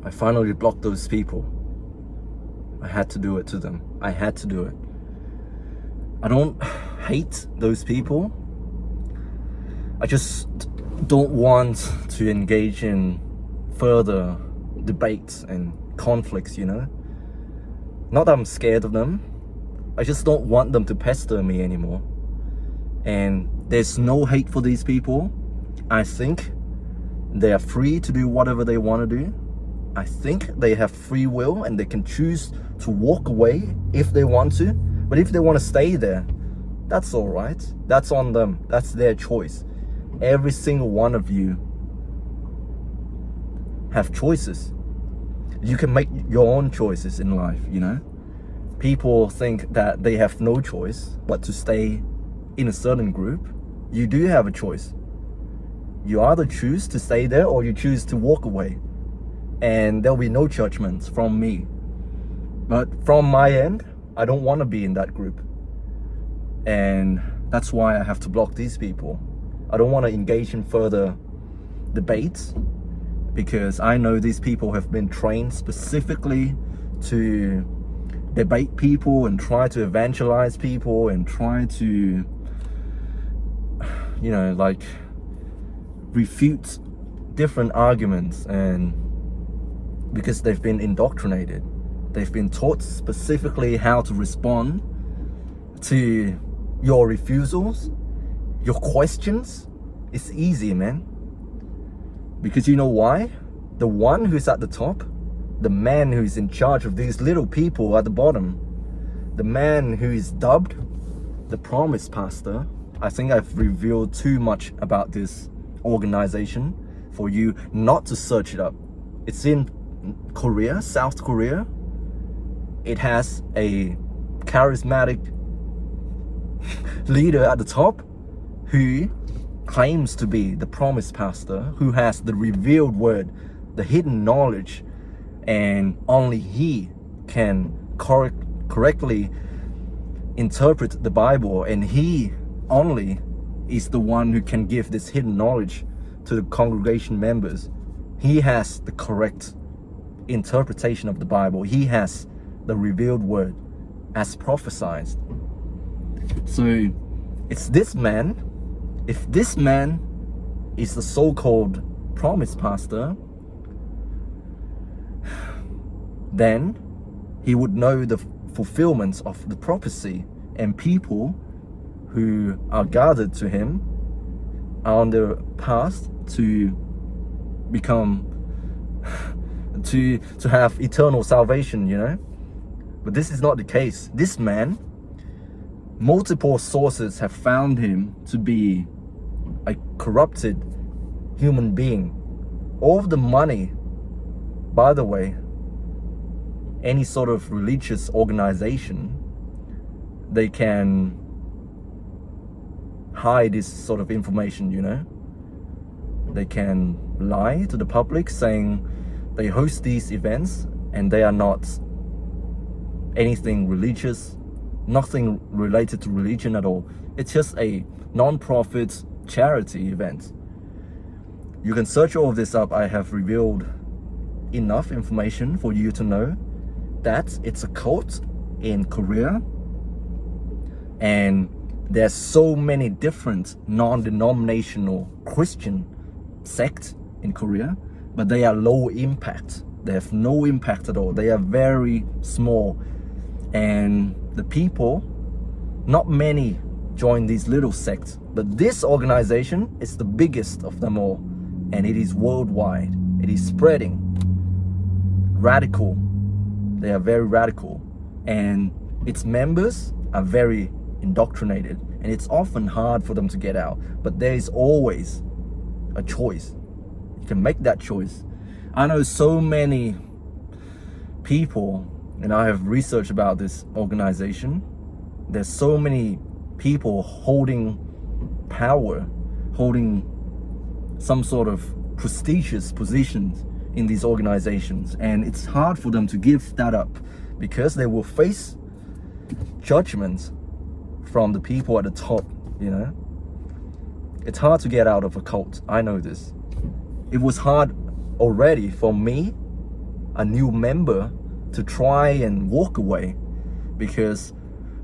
I finally blocked those people. I had to do it to them. I had to do it. I don't hate those people. I just don't want to engage in further debates and conflicts, Not that I'm scared of them. I just don't want them to pester me anymore. And there's no hate for these people. I think they are free to do whatever they want to do. I think they have free will and they can choose to walk away if they want to. But if they want to stay there, that's all right. That's on them. That's their choice. Every single one of you have choices. You can make your own choices in life, People think that they have no choice but to stay in a certain group. You do have a choice. You either choose to stay there or you choose to walk away. And there'll be no judgments from me. But from my end, I don't want to be in that group. And that's why I have to block these people. I don't want to engage in further debates because I know these people have been trained specifically to debate people and try to evangelize people and try to, refute different arguments, and because they've been indoctrinated. They've been taught specifically how to respond to your refusals, your questions. It's easy, man. Because you know why? The one who's at the top, the man who's in charge of these little people at the bottom, the man who is dubbed the Promise Pastor. I think I've revealed too much about this organization for you not to search it up. It's in Korea, South Korea. It has a charismatic leader at the top who claims to be the Promise Pastor, who has the revealed word, the hidden knowledge, and only he can correctly interpret the Bible, and he only is the one who can give this hidden knowledge to the congregation members. He has the correct interpretation of the Bible. He has the revealed word as prophesied. So it's this man. If this man is the so-called Promise Pastor, then he would know the fulfillment of the prophecy, and people who are gathered to him are on their path to become to have eternal salvation, But this is not the case. This man, multiple sources have found him to be a corrupted human being. All of the money, by the way, any sort of religious organization, they can hide this sort of information, They can lie to the public saying they host these events and they are not anything religious, nothing related to religion at all. It's just a non-profit charity event. You can search all of this up. I have revealed enough information for you to know that it's a cult in Korea, and there's so many different non-denominational Christian sects in Korea, but they are low impact. They have no impact at all. They are very small, and the people, not many join these little sects, but this organization is the biggest of them all, and it is worldwide. It is spreading. Radical. They are very radical, and its members are very indoctrinated, and it's often hard for them to get out, but there is always a choice. You can make that choice. I know so many people, and I have researched about this organization. There's so many people holding power, holding some sort of prestigious positions in these organizations, and it's hard for them to give that up because they will face judgment from the people at the top. It's hard to get out of a cult. I know this. It was hard already for me a new member to try and walk away, because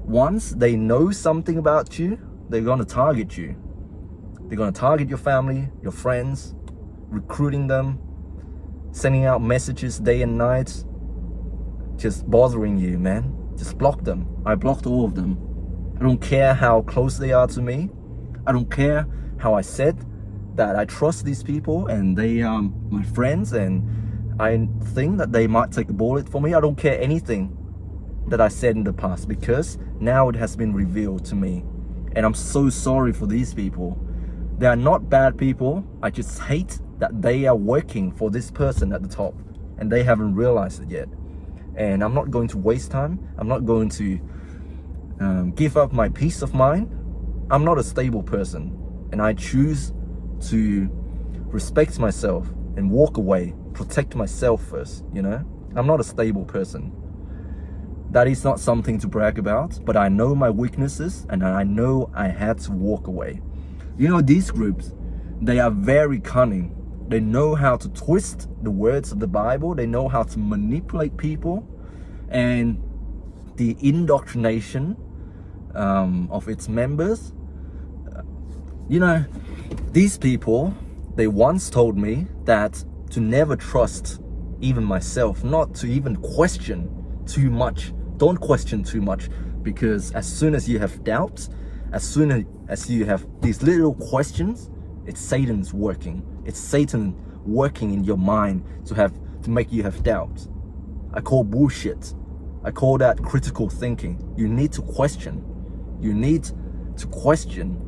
once they know something about you, they're going to target you. They're going to target your family, your friends, recruiting them, sending out messages day and night, just bothering you, man. Just block them. I blocked all of them. I don't care how close they are to me. I don't care how I said that I trust these people and they are my friends and I think that they might take a bullet for me. I don't care anything that I said in the past, because now it has been revealed to me. And I'm so sorry for these people. They are not bad people. I just hate that they are working for this person at the top and they haven't realized it yet. And I'm not going to waste time. I'm not going to give up my peace of mind. I'm not a stable person, and I choose to respect myself and walk away, protect myself first, you know? I'm not a stable person. That is not something to brag about, but I know my weaknesses and I know I had to walk away. You know, these groups, they are very cunning. They know how to twist the words of the Bible. They know how to manipulate people, and the indoctrination of its members. You know, these people, they once told me that to never trust even myself, not to even question too much. Don't question too much, because as soon as you have doubts, as soon as you have these little questions, it's Satan's working. It's Satan working in your mind to make you have doubts. I call bullshit. I call that critical thinking. You need to question. You need to question.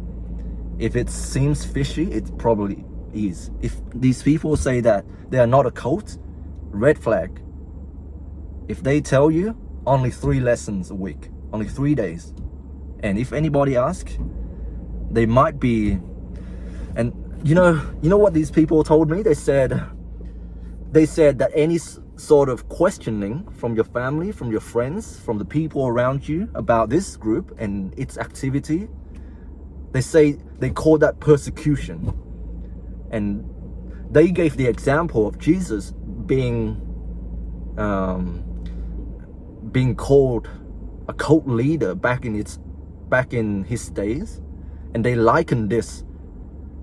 If it seems fishy, it probably is. If these people say that they are not a cult, red flag. If they tell you only 3 lessons a week, only 3 days, and if anybody asks, they might be. And you know what these people told me? They said that any sort of questioning from your family, from your friends, from the people around you about this group and its activity, they call that persecution. And they gave the example of Jesus being called a cult leader back in his days, and they likened this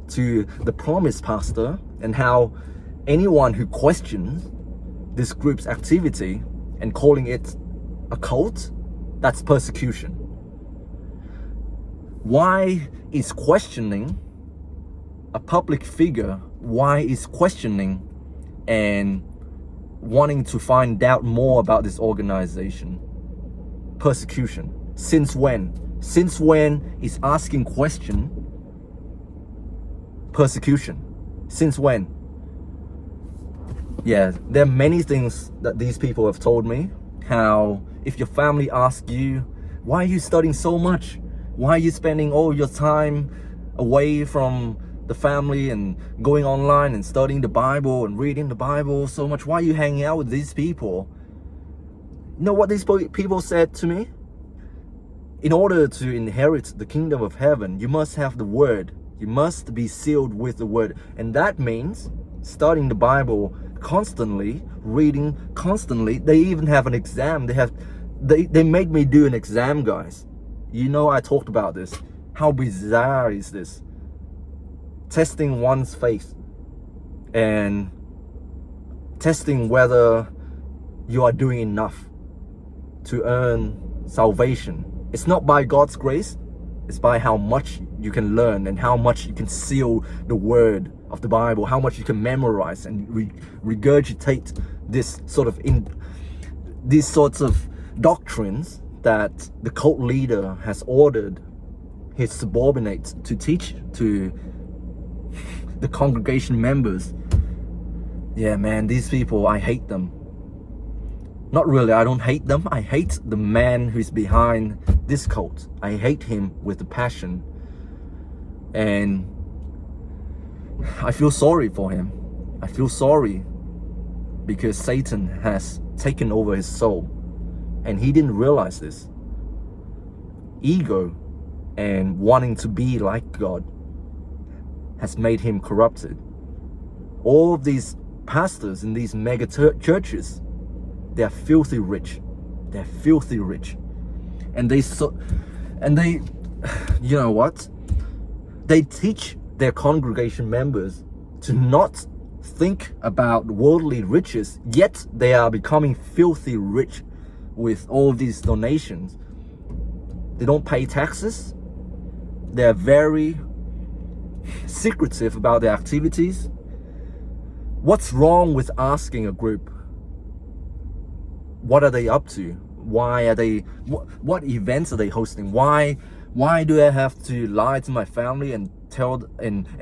to the promised pastor, and how anyone who questions this group's activity and calling it a cult, that's persecution. Why is questioning a public figure? Why is questioning and wanting to find out more about this organization persecution? Since when? Since when is asking question persecution? Since when? Yeah, there are many things that these people have told me. How if your family asks you, why are you studying so much? Why are you spending all your time away from the family and going online and studying the Bible and reading the Bible so much? Why are you hanging out with these people? You know what these people said to me? In order to inherit the kingdom of heaven, you must have the word. You must be sealed with the word. And that means studying the Bible constantly, reading constantly. They even have an exam. They made me do an exam, guys. You know, I talked about this. How bizarre is this? Testing one's faith and testing whether you are doing enough to earn salvation. It's not by God's grace. It's by how much you can learn and how much you can seal the word of the Bible, how much you can memorize and regurgitate these sorts of doctrines that the cult leader has ordered his subordinates to teach to the congregation members. Yeah, man, these people, I hate them. Not really, I don't hate them. I hate the man who's behind this cult. I hate him with a passion. And I feel sorry for him. I feel sorry because Satan has taken over his soul. And he didn't realize this. Ego and wanting to be like God has made him corrupted. All of these pastors in these mega churches, They're filthy rich. They're filthy rich. And they you know what? They teach their congregation members to not think about worldly riches, yet they are becoming filthy rich with all these donations. They don't pay taxes. They're very secretive about their activities. What's wrong with asking a group, what are they up to? Why are they, what events are they hosting? Why do I have to lie to my family and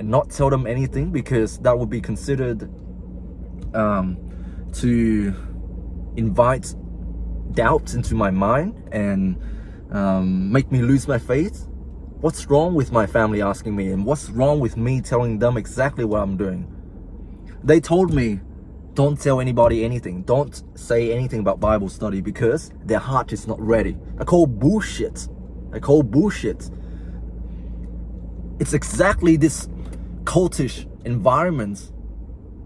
not tell them anything? Because that would be considered to invite doubts into my mind and make me lose my faith. What's wrong with my family asking me, and what's wrong with me telling them exactly what I'm doing? They told me, don't tell anybody anything. Don't say anything about Bible study because their heart is not ready. I call bullshit. It's exactly this cultish environment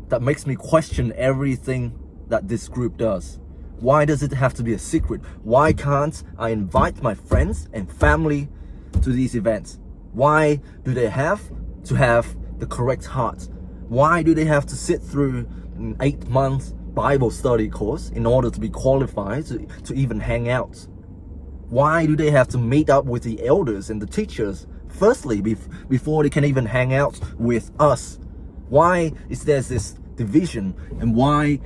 that makes me question everything that this group does. Why does it have to be a secret? Why can't I invite my friends and family to these events? Why do they have to have the correct heart? Why do they have to sit through an 8-month Bible study course in order to be qualified to even hang out? Why do they have to meet up with the elders and the teachers firstly before they can even hang out with us? Why is there this division, and why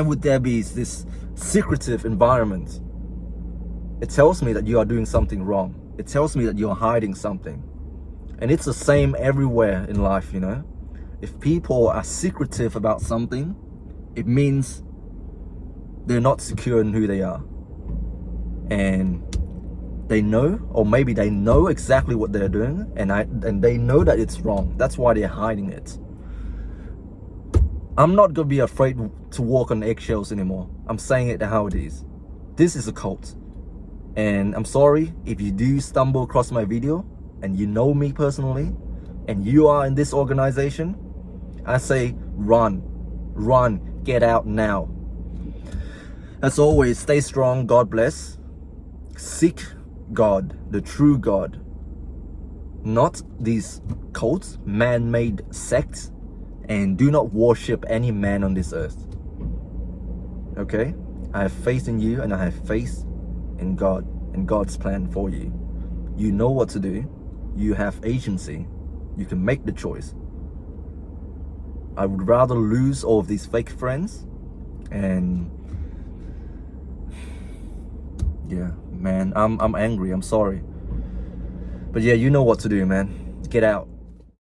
would there be this secretive environment? It tells me that you are doing something wrong. It tells me that you're hiding something. And it's the same everywhere in life, you know. If people are secretive about something, it means they're not secure in who they are. And they know, or maybe they know exactly what they're doing, and they know that it's wrong. That's why they're hiding it. I'm not gonna be afraid to walk on eggshells anymore. I'm saying it how it is. This is a cult. And I'm sorry if you do stumble across my video and you know me personally and you are in this organization. I say run, get out now. As always, stay strong. God bless. Seek God, the true God, not these cults, man-made sects, and do not worship any man on this earth. Okay? I have faith in you, and I have faith in God and God's plan for you. You know what to do. You have agency. You can make the choice. I would rather lose all of these fake friends, and yeah, man, I'm angry. I'm sorry. But yeah, you know what to do, man. Get out.